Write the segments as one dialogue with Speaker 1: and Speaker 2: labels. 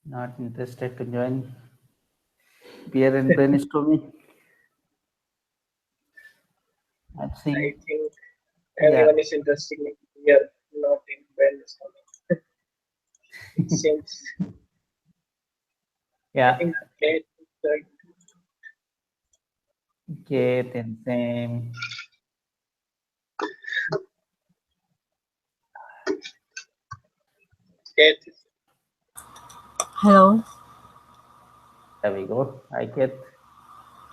Speaker 1: Not interested to join beer and brainstorming? I've
Speaker 2: I
Speaker 1: seen.
Speaker 2: think
Speaker 1: Yeah.
Speaker 2: everyone is interested in here, not in brainstorming. It seems. I
Speaker 1: Yeah.
Speaker 2: think Kate is like
Speaker 1: Okay, then same.
Speaker 2: Kate is
Speaker 3: Hello.
Speaker 1: There we go. I get.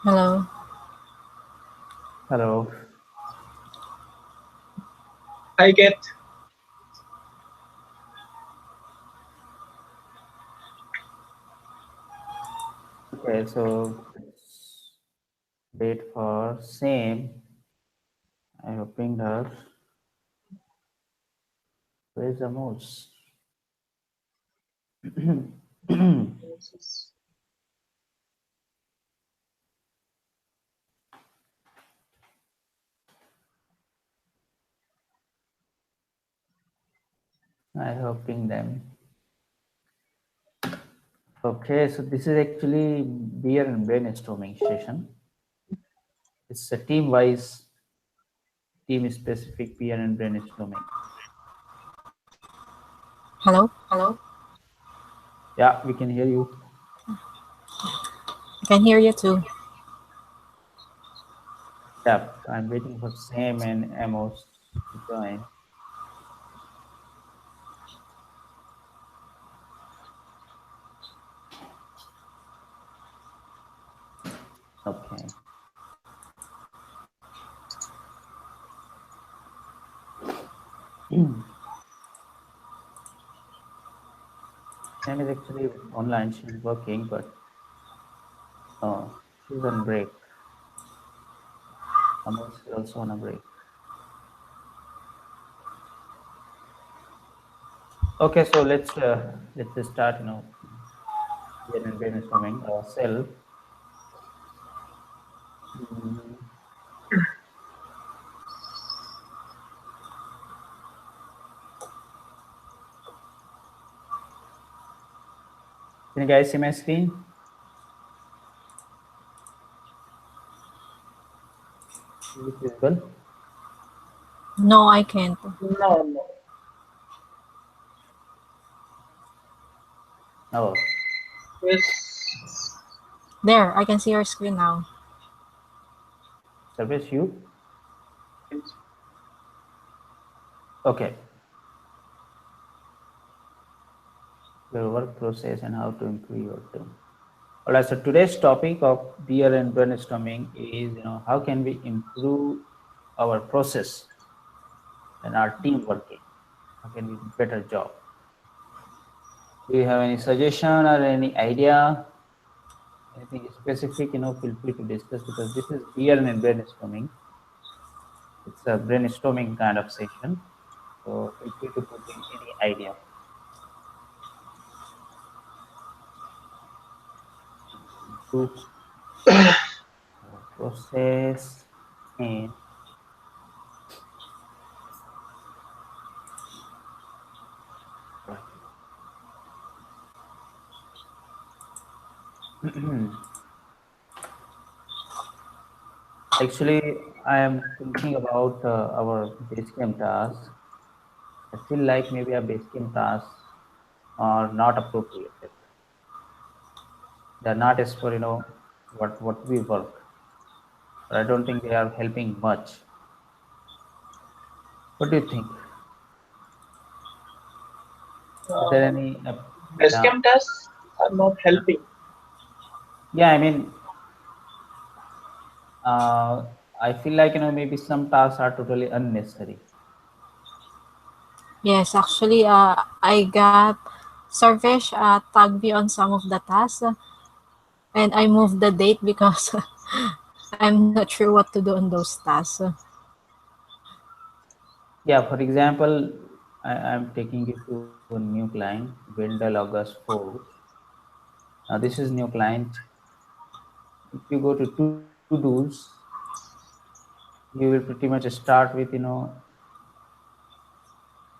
Speaker 3: Hello.
Speaker 1: Hello.
Speaker 2: I get
Speaker 1: Okay, so let's wait for same. I have pinged her. Where's the mouse? I have pinged them. Okay, so this is actually beer and brainstorming session. It's a team-wise, team-specific beer and brainstorming.
Speaker 3: Hello.
Speaker 1: Yeah, we can hear you.
Speaker 3: I can hear you too.
Speaker 1: Yeah, I'm waiting for Sam and Amos to join. Okay. Sam is actually online. She's working, but she's on break. Amos is also on a break. Okay, so let's just start. Beer and brainstorming ourselves. Mm, Can you guys see my screen? Is it visible?
Speaker 3: No, I can't.
Speaker 2: no.
Speaker 1: Oh,
Speaker 2: Yes.
Speaker 3: There, I can see your screen now.
Speaker 1: service you? Okay. Your work process and how to improve your team. All right. So today's topic of beer and brainstorming is, how can we improve our process and our team working? How can we do better job? Do you have any suggestion or any idea? Anything specific? Feel free to discuss because this is beer and brainstorming. It's a brainstorming kind of session. So feel free to put in any idea. Improve our process and actually, I am thinking about our basecamp tasks. I feel like maybe our basecamp tasks are not appropriate. They're not as for what we work. But I don't think they are helping much. What do you think? Is there
Speaker 2: Uh,
Speaker 1: any? Yeah,
Speaker 2: Basecamp tasks are not helping.
Speaker 1: yeah. I mean, I feel like maybe some tasks are totally unnecessary.
Speaker 3: Yes, actually, I got Sarvesh tagged me on some of the tasks, and I moved the date because I'm not sure what to do on those tasks.
Speaker 1: Yeah, for example, I'm taking you to a new client, Wendell August 4. Now, this is new client. If you go to to-dos, you will pretty much start with,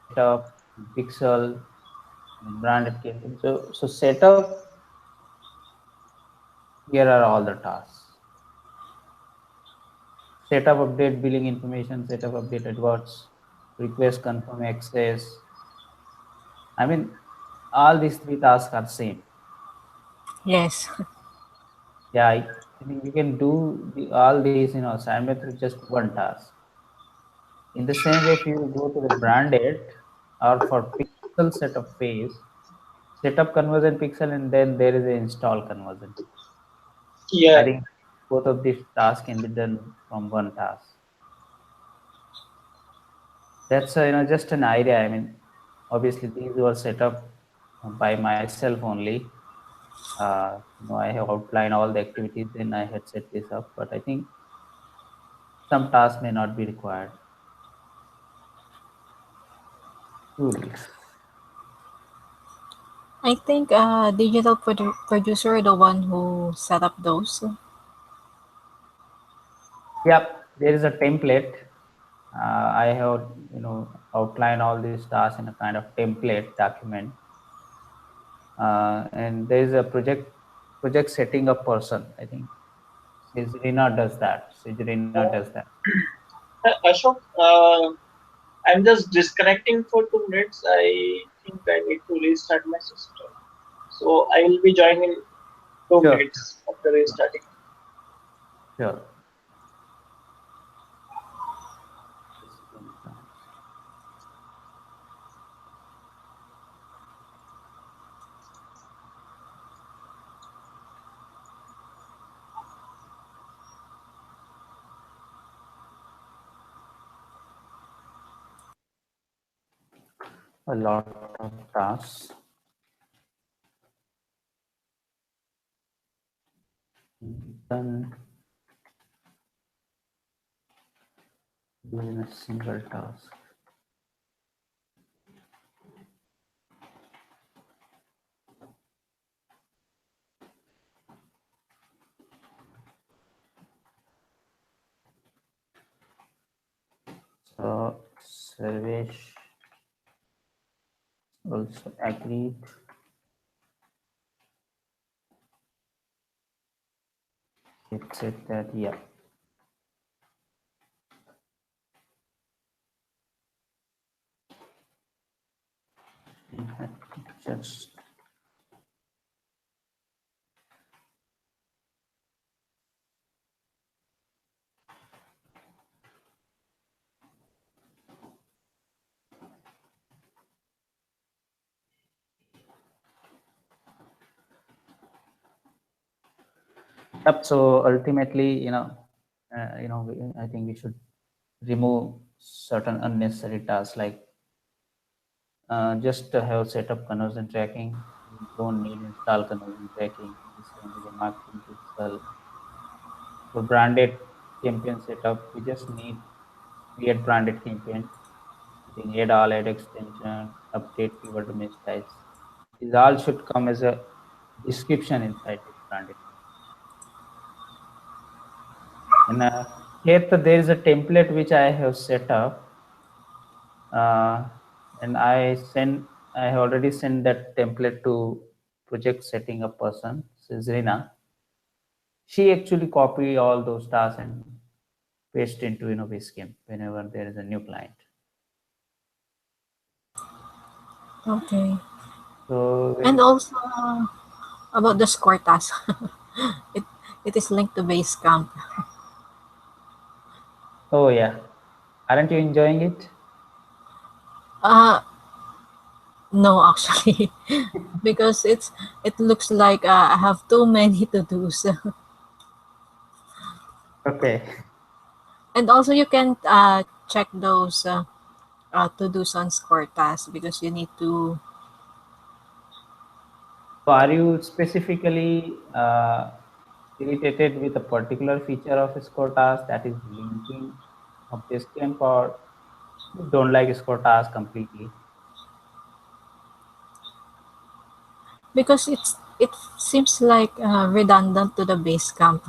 Speaker 1: setup, pixel, branded campaign. So setup, here are all the tasks. Setup, update billing information, setup, update adverts, request, confirm access. I mean, all these three tasks are same.
Speaker 3: Yes.
Speaker 1: Yeah, I think we can do all these, assignment with just one task. In the same way, if you go to the branded or for pixel setup phase, setup conversion pixel and then there is a install conversion. I
Speaker 2: Yeah,
Speaker 1: think both of these tasks can be done from one task. That's just an idea. I mean, obviously these were set up by myself only. I have outlined all the activities, then I had set this up. But I think some tasks may not be required. Tools.
Speaker 3: I think digital producer the one who set up those.
Speaker 1: Yep, there is a template. I have outlined all these tasks in a kind of template document, and there is a project setting up person. I think Sejrina does that. Sejrina does that.
Speaker 2: Ashok, I'm just disconnecting for 2 minutes. I think I need to restart my system. So I will be joining in two
Speaker 1: Sure,
Speaker 2: minutes after restarting.
Speaker 1: sure. A lot of tasks. Done in a single task. So Sarvesh also agreed. It said that yeah. Just yep. So ultimately, I think we should remove certain unnecessary tasks like just to have set up conversion tracking. We don't need install conversion tracking. The same with the marketing pixel. For branded campaign setup, we just need create branded campaign. I think add all ad extension, update keyword image styles. These all should come as a description inside this branded. And here there is a template which I have set up, uh, and I have already sent that template to project setting up person, Srizrina. She actually copy all those tasks and paste into Basecamp whenever there is a new client.
Speaker 3: Okay.
Speaker 1: So
Speaker 3: And also about the score task. it it is linked to Basecamp.
Speaker 1: oh yeah, aren't you enjoying it?
Speaker 3: Uh no, actually, because it looks like I have too many to dos.
Speaker 1: Okay.
Speaker 3: And also you can check those to dos on score task because you need to.
Speaker 1: So are you specifically irritated with a particular feature of a score task that is linking of this camp, or you don't like score task completely?
Speaker 3: Because it seems like redundant to the base camp.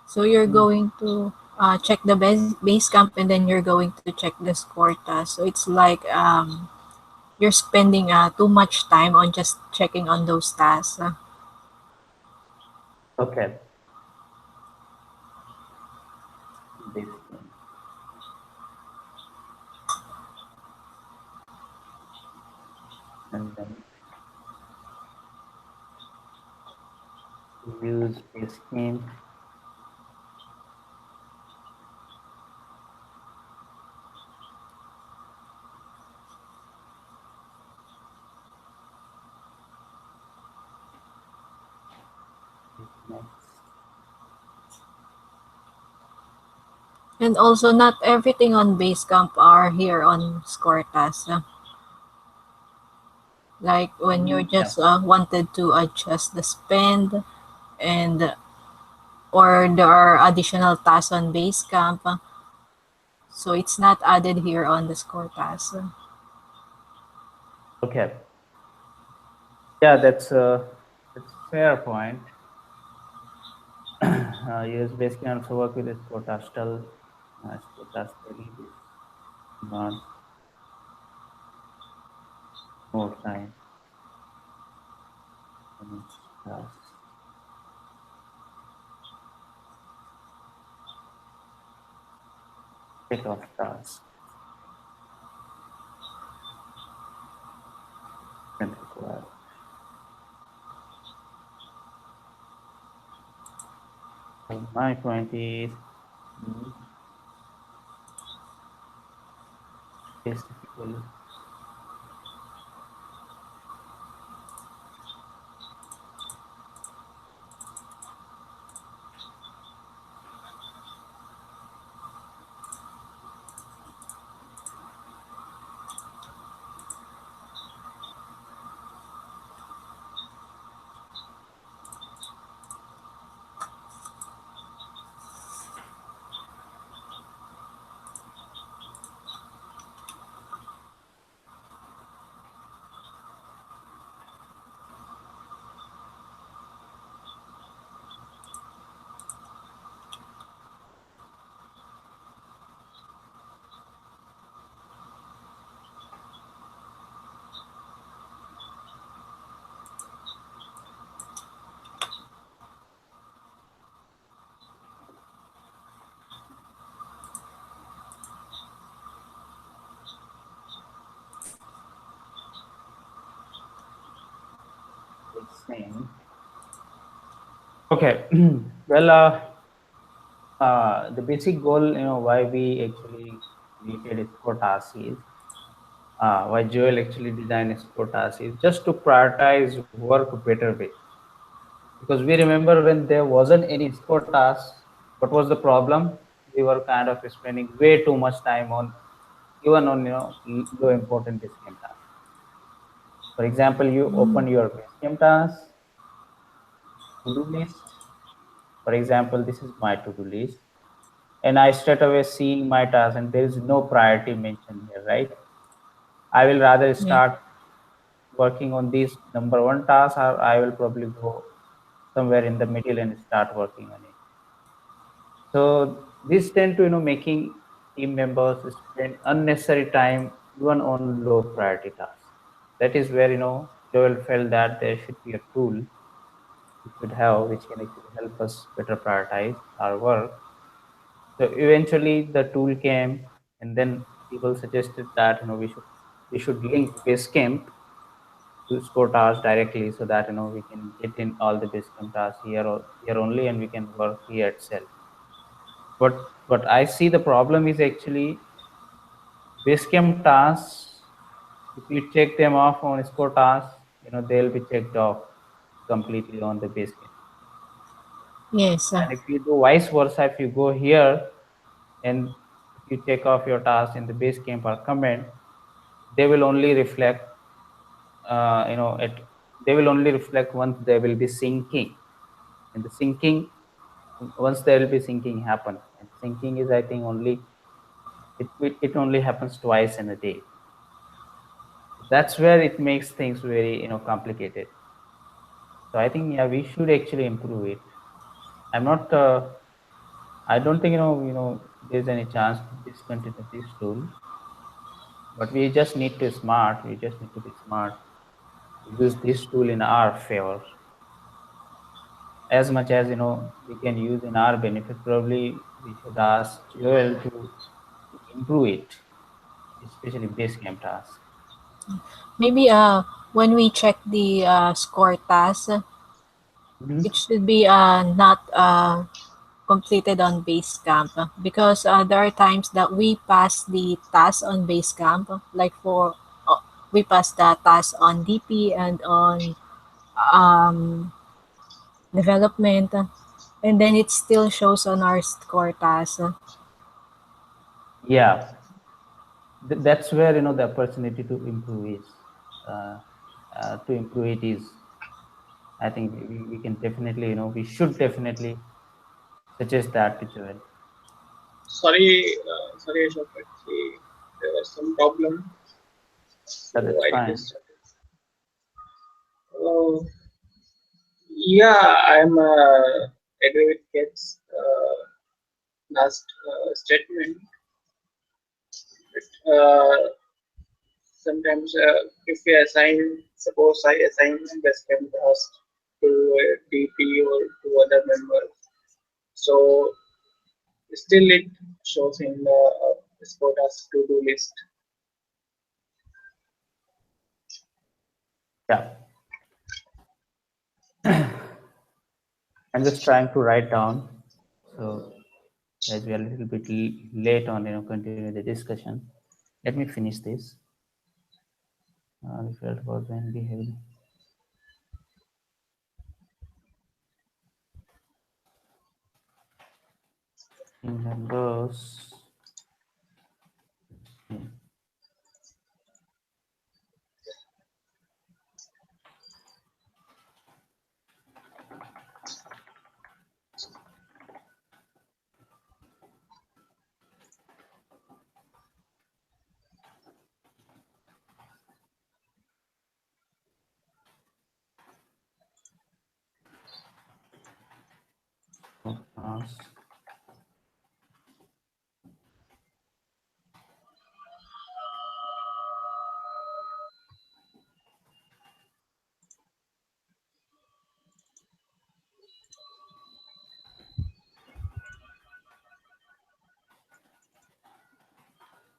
Speaker 3: So you're
Speaker 1: Mm.
Speaker 3: going to check the base camp and then you're going to check the score task. So it's like you're spending too much time on just checking on those tasks.
Speaker 1: Okay. This thing. And then use Basecamp. Next.
Speaker 3: And also, not everything on Basecamp are here on Score Task. Like when you
Speaker 1: Yeah.
Speaker 3: just wanted to adjust the spend, and or there are additional tasks on Basecamp, so it's not added here on the Score Task.
Speaker 1: Okay. Yeah, that's a fair point. Use Basecamp also work with Spotastal. Spotastal is not more time. And task. Check off task. And required. So my point is basically the same. Okay. Well, the basic goal, why we actually created Spotas is why Joel actually designed Spotas is just to prioritize work better way. Because we remember when there wasn't any Spotas, what was the problem? We were kind of spending way too much time on even on low important Basecamp tasks. For example, you open your Basecamp task, to-do list. For example, this is my to-do list, and I straight away seeing my task, and there is no priority mentioned here, right? I will rather
Speaker 3: Yeah.
Speaker 1: start working on this number one task, or I will probably go somewhere in the middle and start working on it. So this tend to making team members spend unnecessary time even on low priority tasks. That is where Joel felt that there should be a tool we should have which can actually help us better prioritize our work. So eventually the tool came, and then people suggested that we should link Basecamp to score tasks directly, so that we can get in all the Basecamp tasks here or here only, and we can work here itself. But I see the problem is actually Basecamp tasks. If you check them off on score tasks, they'll be checked off completely on the Basecamp.
Speaker 3: Yes.
Speaker 1: And if you do vice versa, if you go here and if you check off your task in the Basecamp or comment, they will only reflect, they will only reflect once they will be syncing. And the syncing, once there will be syncing happen. And syncing is, I think, it only happens twice in a day. That's where it makes things very complicated. So I think, yeah, we should actually improve it. I'm not. I don't think there's any chance to discontinue this tool. But we just need to smart. We just need to be smart. Use this tool in our favor as much as we can use in our benefit. Probably we should ask Joel to improve it, especially base camp task.
Speaker 3: Maybe when we check the score task,
Speaker 1: Mhm.
Speaker 3: it should be not completed on Basecamp because there are times that we pass the task on Basecamp, like we pass the task on DP and on um, development, and then it still shows on our score task.
Speaker 1: Yeah, that's where the opportunity to improve is. Uh, to improve it is, I think we can definitely, we should definitely suggest that to Joel.
Speaker 2: Sorry, Ashok. Actually, there was some problem, so
Speaker 1: That's
Speaker 2: I
Speaker 1: fine.
Speaker 2: just started. Yeah, I'm agree with Kate's last statement. But, sometimes, if we assign, suppose I assign the SCM task to a DP or to other members, so still it shows in the score task to do list.
Speaker 1: Yeah, I'm just trying to write down. So as we are a little bit late on, continue the discussion. Let me finish this. Result was when behavior. Team members. Task.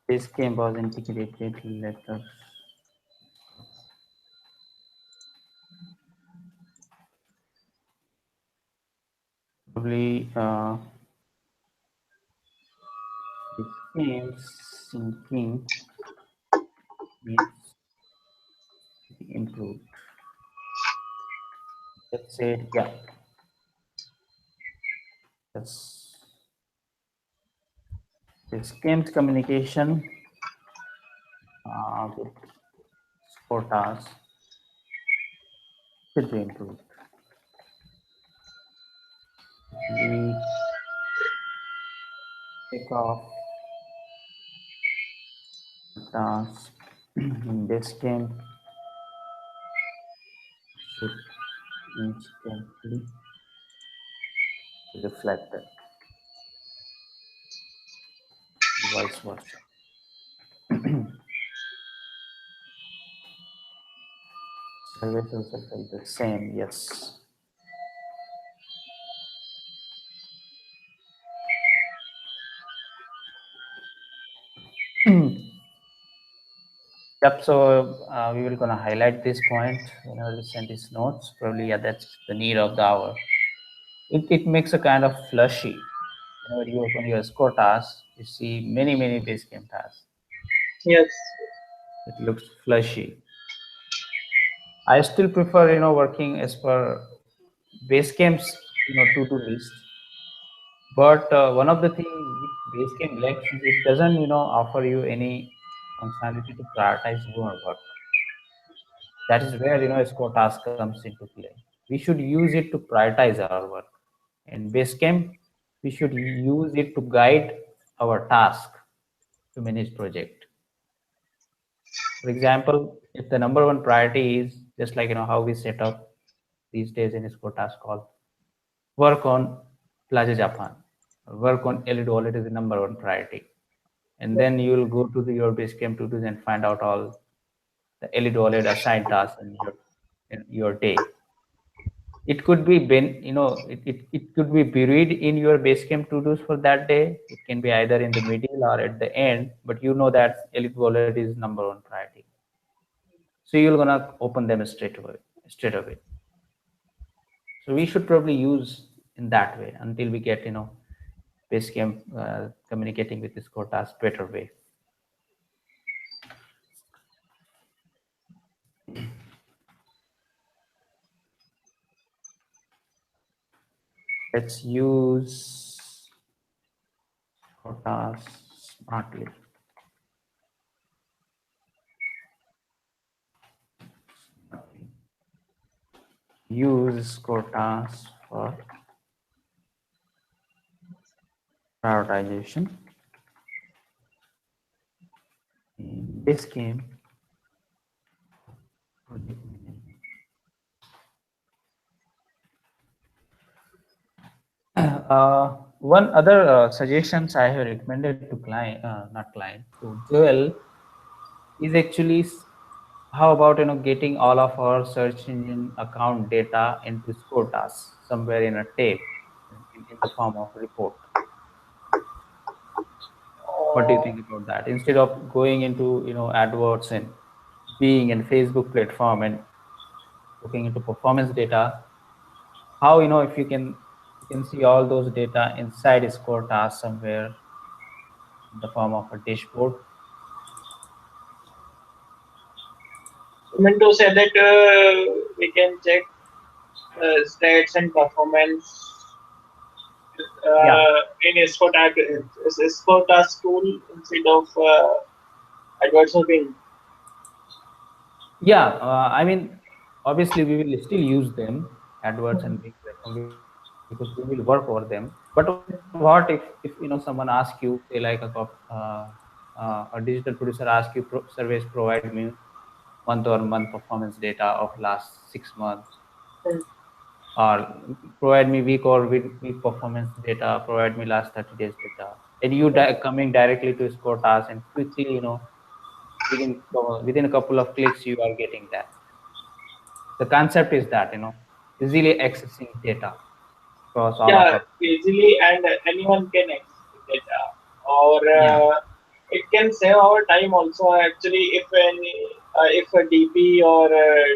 Speaker 1: This game was integrated letters. Probably this game syncing needs to be improved. Let's say, yeah, that's this game's communication with sport tasks should be improved. We take off task in this game should instantly be reflected, vice versa. Service also felt the same, yes. Yep, so we will gonna highlight this point whenever we send these notes. Probably, yeah, that's the need of the hour. It makes a kind of flushy. Whenever you open your score task, you see many basecamp tasks.
Speaker 2: Yes,
Speaker 1: It looks flushy. I still prefer, working as per basecamp's, to-do list. But one of the things which basecamp lacks is it doesn't, offer you any functionality to prioritize your work. That is where score task comes into play. We should use it to prioritize our work. In Basecamp, we should use it to guide our task to manage project. For example, if the number one priority is just like how we set up these days in a score task call, work on Plaza Japan, work on LED OLED is the number one priority. and then you will go to your Basecamp to do and find out all the Elite Wallet assigned tasks in your day. It could be it could be buried in your Basecamp to dos for that day. It can be either in the middle or at the end, but you know that Elite Wallet is number one priority. So you're gonna open them straight away. So we should probably use in that way until we get Basecamp communicating with this core task better way. Let's use core task smartly. Use core task for prioritization in Basecamp project management. One other suggestions I have recommended to client, not client, to Joel is actually how about getting all of our search engine account data into score tasks somewhere in a tape in the form of report. What do you
Speaker 2: Uh,
Speaker 1: think about that? Instead of going into AdWords and being in Facebook platform and looking into performance data, how if you can see all those data inside score tasks somewhere in the form of a dashboard.
Speaker 2: I meant to say that we can check stats and performance
Speaker 1: Yeah,
Speaker 2: in Escort task tool instead of advertising.
Speaker 1: yeah. I mean, obviously we will still use them, AdWords and big platform, because we will work over them. But what if someone asks you, say like a digital producer asks you, surveys provide me month-on-month performance data of last 6 months,
Speaker 2: Hmm.
Speaker 1: or provide me week performance data, provide me last 30 days data, and you coming directly to score task and quickly within a couple of clicks you are getting that. The concept is that easily accessing data across all of
Speaker 2: Yeah,
Speaker 1: our.
Speaker 2: easily, and anyone can access the data, or
Speaker 1: Yeah,
Speaker 2: it can save our time also. Actually, if a DP or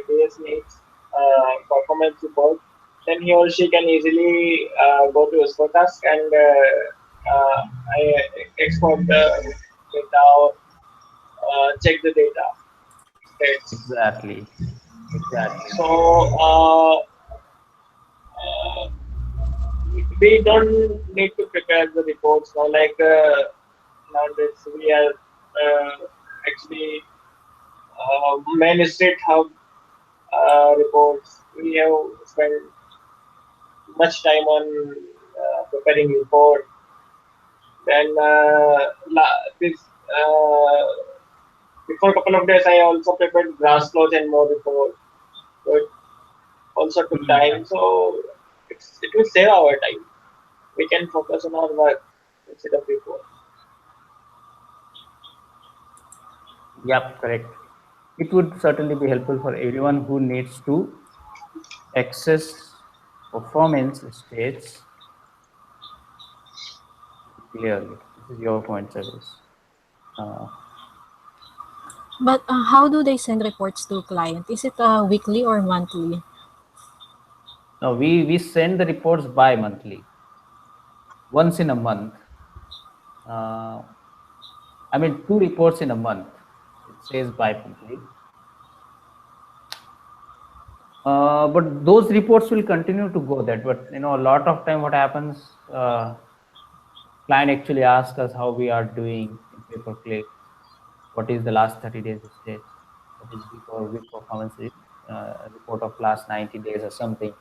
Speaker 2: DS needs performance report, then he or she can easily go to Task and I export the data or check the data stats.
Speaker 1: exactly.
Speaker 2: So uh, we don't need to prepare the reports now. Like nowadays, we are actually main state hub reports. We have spent much time on preparing report. Then this before a couple of days, I also prepared grass plots and more report. So it also took time.
Speaker 1: Yeah.
Speaker 2: So it will save our time. We can focus on our work instead of report.
Speaker 1: Yep, correct. It would certainly be helpful for everyone who needs to access performance states clearly. This is your point, service. Uh,
Speaker 3: But how do they send reports to client? Is it weekly or monthly?
Speaker 1: Now we send the reports bi-monthly, once in a month. Uh, I mean, two reports in a month. It says bi-monthly. But those reports will continue to go that. But a lot of time, what happens? Client actually asks us how we are doing in pay per click. What is the last 30 days state? What is week performance report of last 90 days or something?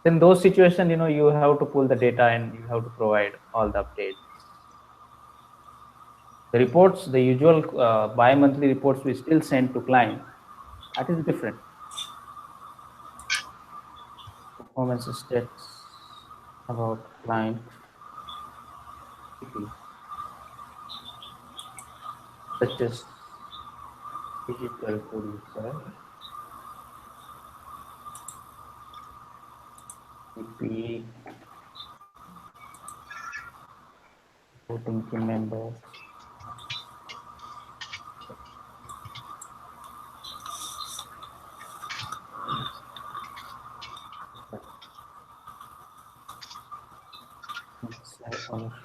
Speaker 1: In those situations, you have to pull the data and you have to provide all the updates. The reports, the usual bi-monthly reports we still send to client, that is different. Performance stats about client weekly. such as digital tools, right? PPE, voting team members, inside ownership.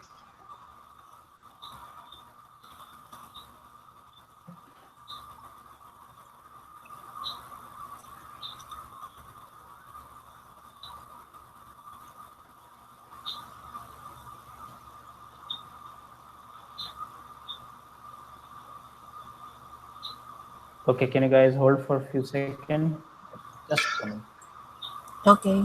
Speaker 1: Okay, can you guys hold for a few seconds? Just coming.
Speaker 3: Okay.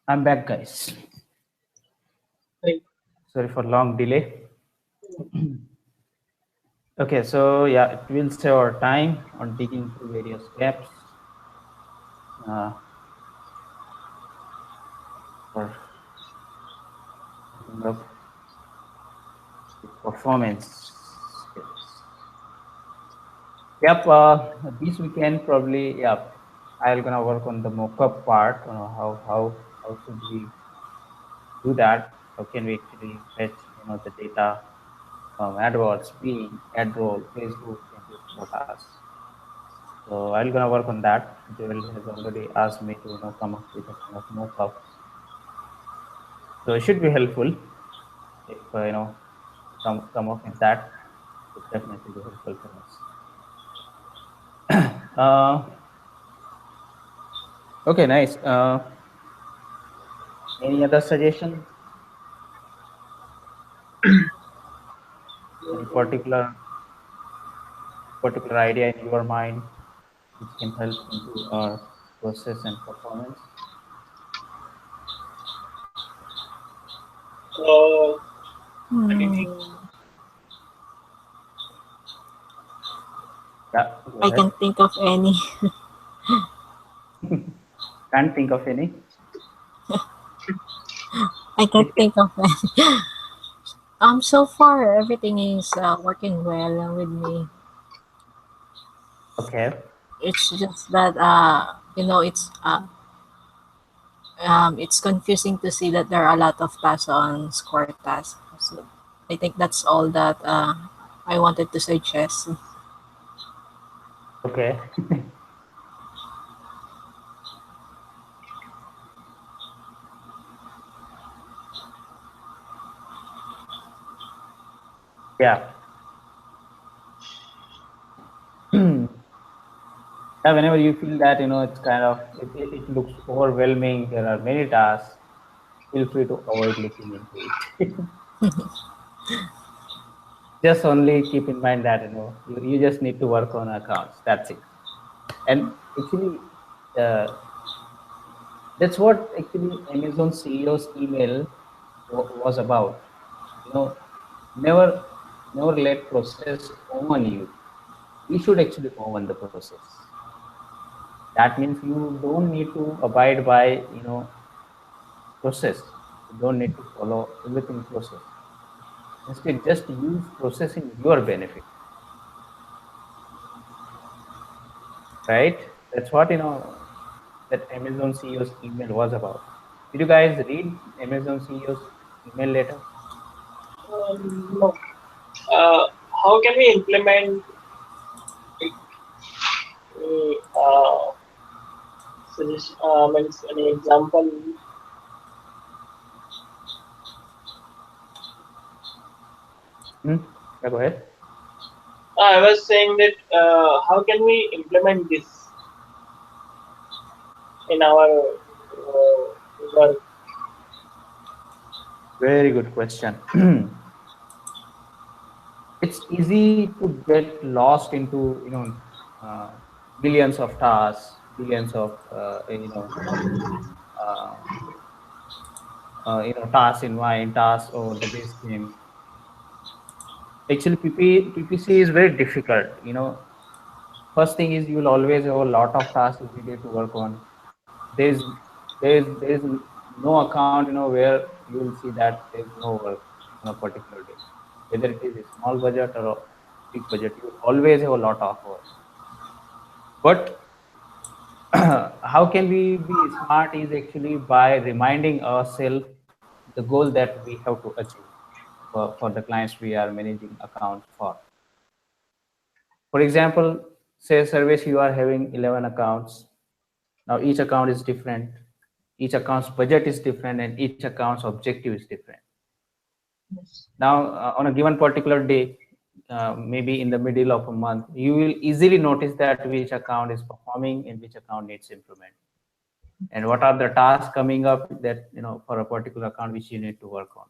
Speaker 1: I'm back, guys.
Speaker 2: Like,
Speaker 1: Sorry for long delay. Okay, so yeah, it will save our time on digging through various gaps uh, for setting up the performance skills. Yep, this weekend probably, yeah, I'm gonna work on the mockup part. How should we do that? How can we actually fetch the data from AdWords, Bing, AdRoll, Facebook into Spotas? So I'm gonna work on that. Joel has already asked me to come up with a kind of mockup. So it should be helpful if come up with that. It definitely be helpful for us. Okay, nice. Any other suggestion? Any particular idea in your mind which can help improve our process and performance?
Speaker 2: uh, anything?
Speaker 3: Hmm.
Speaker 1: Yeah, go
Speaker 3: I
Speaker 1: ahead.
Speaker 3: can think of any.
Speaker 1: Can't think of any.
Speaker 3: I can't
Speaker 1: It can,
Speaker 3: think of any. So far everything is working well with me.
Speaker 1: okay.
Speaker 3: It's just that it's confusing to see that there are a lot of tasks on score tasks. So I think that's all that I wanted to suggest.
Speaker 1: Okay. Yeah. Yeah, whenever you feel that it's kind of it looks overwhelming, there are many tasks, feel free to avoid looking into it. Just only keep in mind that you just need to work on accounts, that's it. And actually, uh, that's what actually Amazon CEO's email was about. You know, never never let process own you. You should actually own the process. That means you don't need to abide by process. You don't need to follow everything process. Instead, just use process in your benefit, right? That's what that Amazon CEO's email was about. Did you guys read Amazon CEO's email letter?
Speaker 2: No. How can we implement it? Uh, means any example?
Speaker 1: Hmm? Yeah, go ahead.
Speaker 2: I was saying that how can we implement this in our work?
Speaker 1: Very good question. It's easy to get lost into uh, billions of tasks, billions of uh, tasks in mind, tasks over the base game. Actually, PPC is very difficult. First thing is you will always have a lot of tasks every day to work on. There is no account where you will see that there is no work on a particular day. Whether it is a small budget or a big budget, you will always have a lot of work. But how can we be smart is actually by reminding ourselves the goal that we have to achieve for the clients we are managing accounts for. For example, say service you are having 11 accounts. Now each account is different, each account's budget is different, and each account's objective is different. Now on a given particular day, maybe in the middle of a month, you will easily notice that which account is performing and which account needs improvement, and what are the tasks coming up that for a particular account which you need to work on.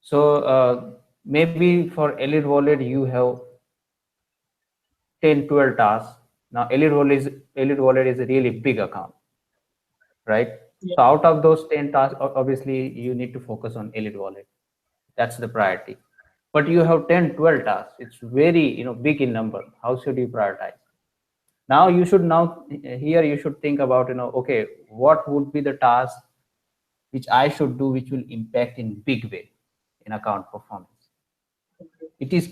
Speaker 1: So maybe for Elite Wallet you have 10, 12 tasks. Now Elite Wallet is a really big account, right?
Speaker 2: Yeah.
Speaker 1: So out of those 10 tasks, obviously you need to focus on elite wallet. That's the priority. But you have 10, 12 tasks. It's very, big in number. How should you prioritize? Now you should now here you should think about, okay, what would be the task which I should do, which will impact in big way in account performance. It is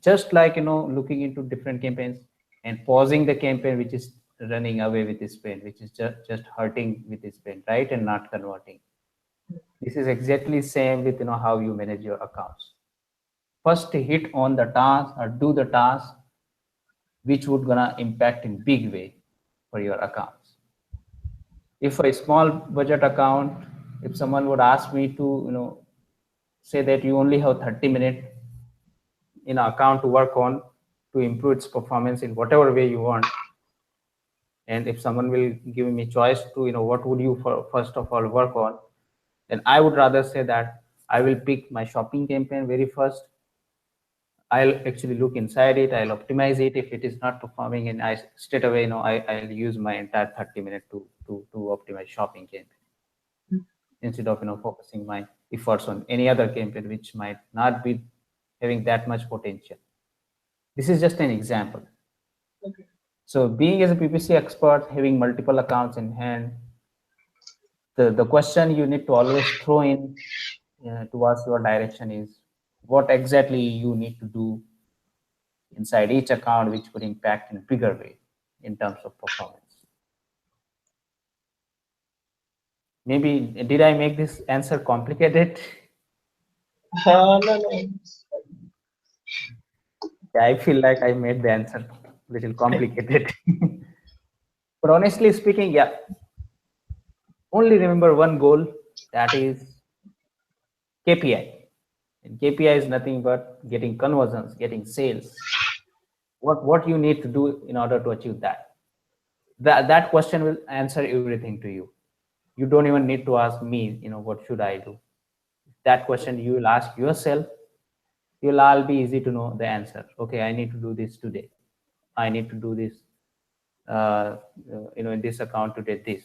Speaker 1: just like, looking into different campaigns and pausing the campaign which is running away with the spend, which is just hurting with the spend, right, and not converting. This is exactly same with, how you manage your accounts. First hit on the task or do the task which would gonna impact in big way for your accounts. If a small budget account, if someone would ask me to, say that you only have 30 minutes in an account to work on to improve its performance in whatever way you want, and if someone will give me choice to, what would you first of all work on, then I would rather say that I will pick my shopping campaign very first. I'll actually look inside it, I'll optimize it. If it is not performing, and I straight away, I'll use my entire 30 minutes to optimize shopping campaign, instead of, focusing my efforts on any other campaign which might not be having that much potential. This is just an example.
Speaker 2: Okay.
Speaker 1: So being as a PPC expert, having multiple accounts in hand, the question you need to always throw in towards your direction is what exactly you need to do inside each account which could impact in a bigger way in terms of performance. Maybe did I make this answer complicated?
Speaker 2: No, no.
Speaker 1: Yeah, I feel like I made the answer a little complicated. But honestly speaking, yeah, only remember one goal, that is KPI. And KPI is nothing but getting conversions, getting sales. What you need to do in order to achieve that. That question will answer everything to you. You don't even need to ask me, what should I do? That question you will ask yourself, you'll all be easy to know the answer. Okay, I need to do this today. I need to do this, in this account today, this.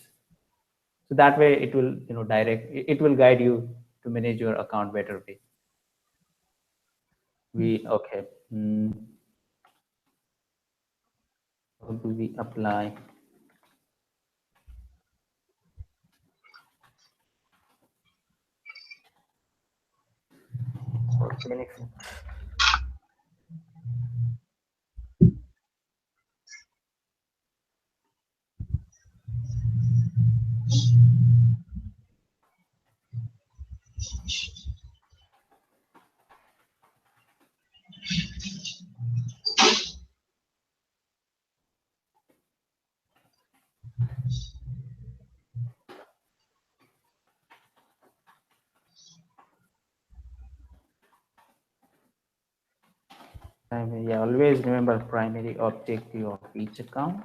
Speaker 1: So that way it will, it will guide you to manage your account better way. Okay. How do we apply? Benefit. Yeah, always remember primary objective of each account.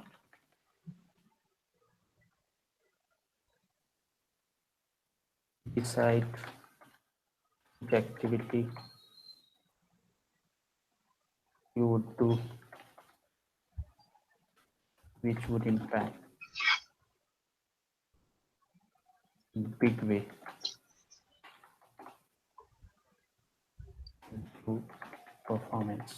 Speaker 1: Decide which activity you would do which would impact in big way improve performance.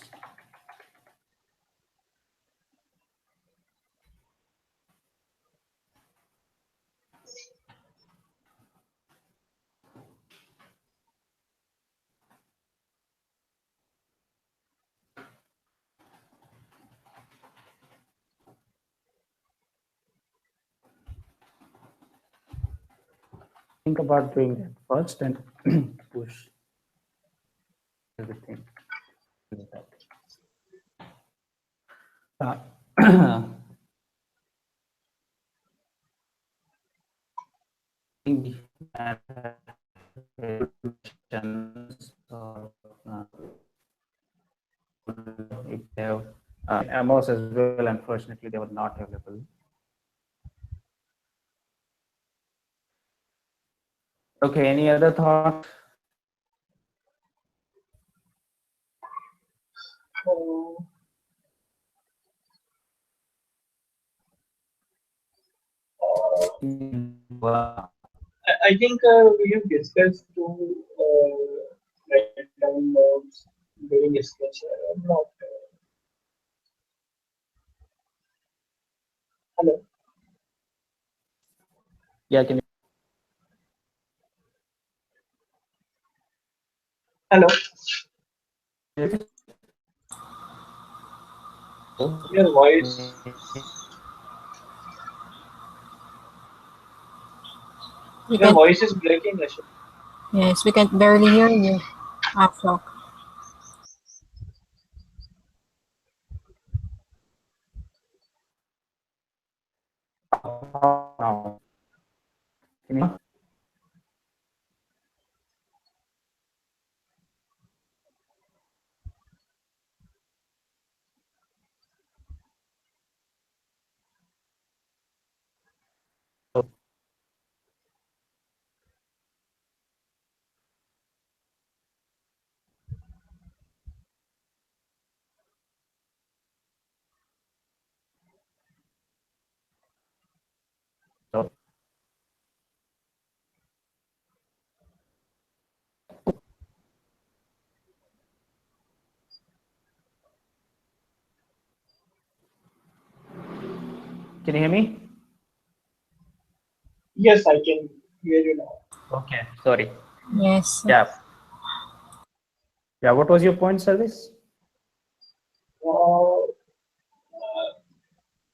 Speaker 1: Think about doing that first and push everything to that. Think questions or if they have Amos as well, unfortunately they were not available. Okay, any other thought?
Speaker 2: Oh,
Speaker 1: Wow.
Speaker 2: I think we have discussed to write down notes during discussion. I'm not. Hello.
Speaker 1: Yeah, can
Speaker 2: Hello.
Speaker 1: you
Speaker 2: Your voice.
Speaker 3: We
Speaker 2: Your
Speaker 3: can
Speaker 2: voice is breaking, Ashok.
Speaker 3: yes, we can barely hear you, Ashok.
Speaker 1: now? Can you? Can you hear me?
Speaker 2: Yes, I can hear you now.
Speaker 1: Okay, sorry.
Speaker 3: Yes.
Speaker 1: Yeah, yeah. What was your point, service?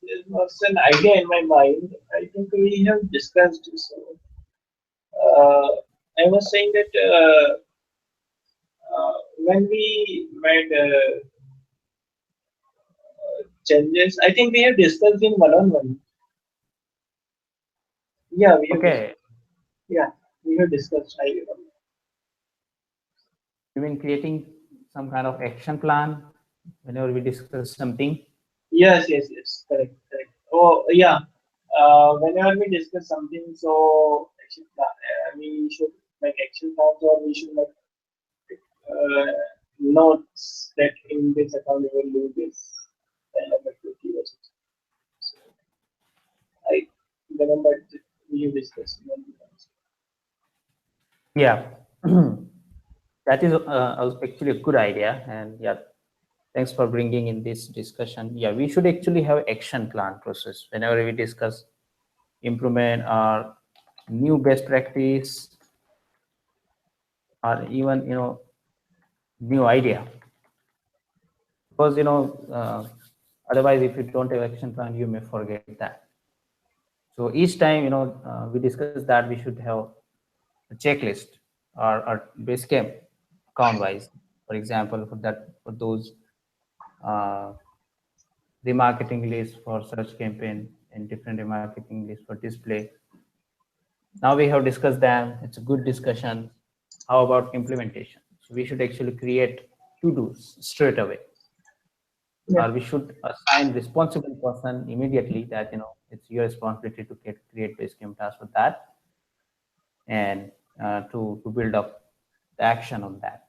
Speaker 2: There was an idea in my mind. I think we have discussed. So, I was saying that when we made changes, I think we have discussed in one-on-one. Yeah, we have
Speaker 1: Okay,
Speaker 2: discussed. Yeah, we have discussed. I remember.
Speaker 1: you mean creating some kind of action plan whenever we discuss something?
Speaker 2: Yes, yes, yes. Correct, correct. Oh, yeah. Whenever we discuss something, so action plan, we should make action plans, or we should make uh, notes that in this account we will do this kind of activity or something. So I remember that we have discussed many times.
Speaker 1: Yeah, that is actually a good idea, and yeah, thanks for bringing in this discussion. Yeah, we should actually have action plan process whenever we discuss improvement or new best practice or even new idea. Because otherwise, if you don't have action plan, you may forget that. So each time we discuss that, we should have a checklist or base camp account wise. For example, for that, for those uh, remarketing list for search campaign and different remarketing list for display. Now we have discussed them. It's a good discussion. How about implementation? So we should actually create to dos straight away,
Speaker 2: Yeah,
Speaker 1: or we should assign responsible person immediately that it's your responsibility to create basecamp task for that, and to build up the action on that.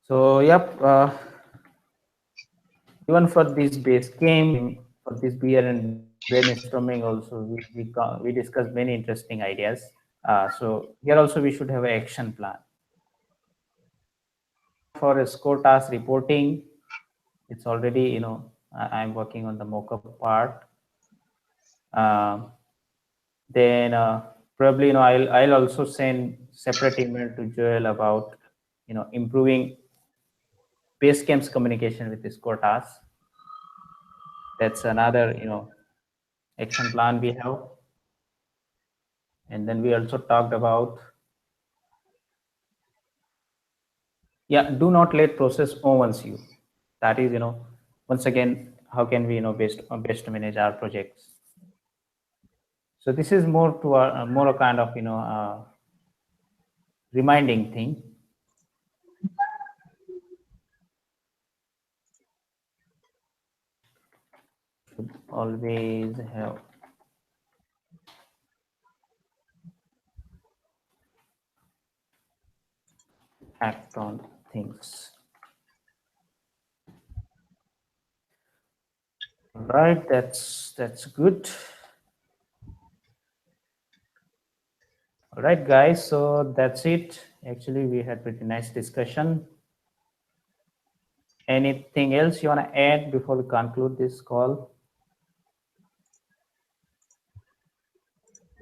Speaker 1: So yep, even for this base game, for this beer and brainstorming also, we discussed many interesting ideas. So here also we should have an action plan. For a score task reporting, it's already I'm working on the mockup part. uh, then probably I'll also send separate email to Joel about improving Basecamp's communication with the score task. That's another action plan we have. And then we also talked about, yeah, do not let process owns you. That is once again, how can we best manage our projects. So this is more to more a kind of reminding thing. Should always have act on things. Right, that's good. All right, guys. So that's it. Actually, we had pretty nice discussion. Anything else you want to add before we conclude this call?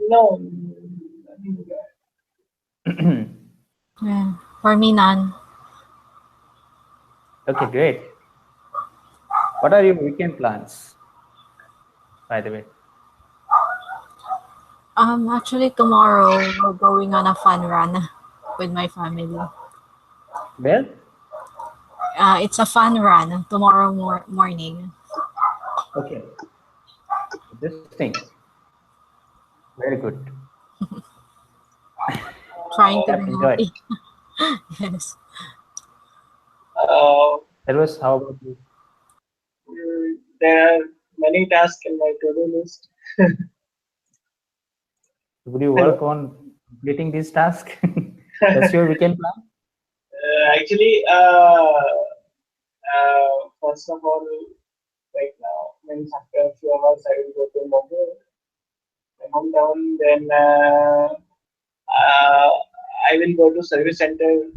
Speaker 2: No, I think,
Speaker 3: Yeah. For me, none.
Speaker 1: Okay, great. What are your weekend plans, by the way?
Speaker 3: Actually, tomorrow we're going on a fun run with my family.
Speaker 1: Well,
Speaker 3: It's a fun run tomorrow morning.
Speaker 1: okay, interesting. Very good.
Speaker 3: Trying to
Speaker 2: uh,
Speaker 3: be
Speaker 1: Yep, enjoy.
Speaker 3: healthy. Yes.
Speaker 2: uh,
Speaker 1: That was how about you?
Speaker 2: there are many tasks in my to-do list.
Speaker 1: Would you work
Speaker 2: Hello.
Speaker 1: on completing this task? That's your weekend plan?
Speaker 2: Actually, first of all, right now, means after a few hours, I will go to my hometown. Then I will go to service center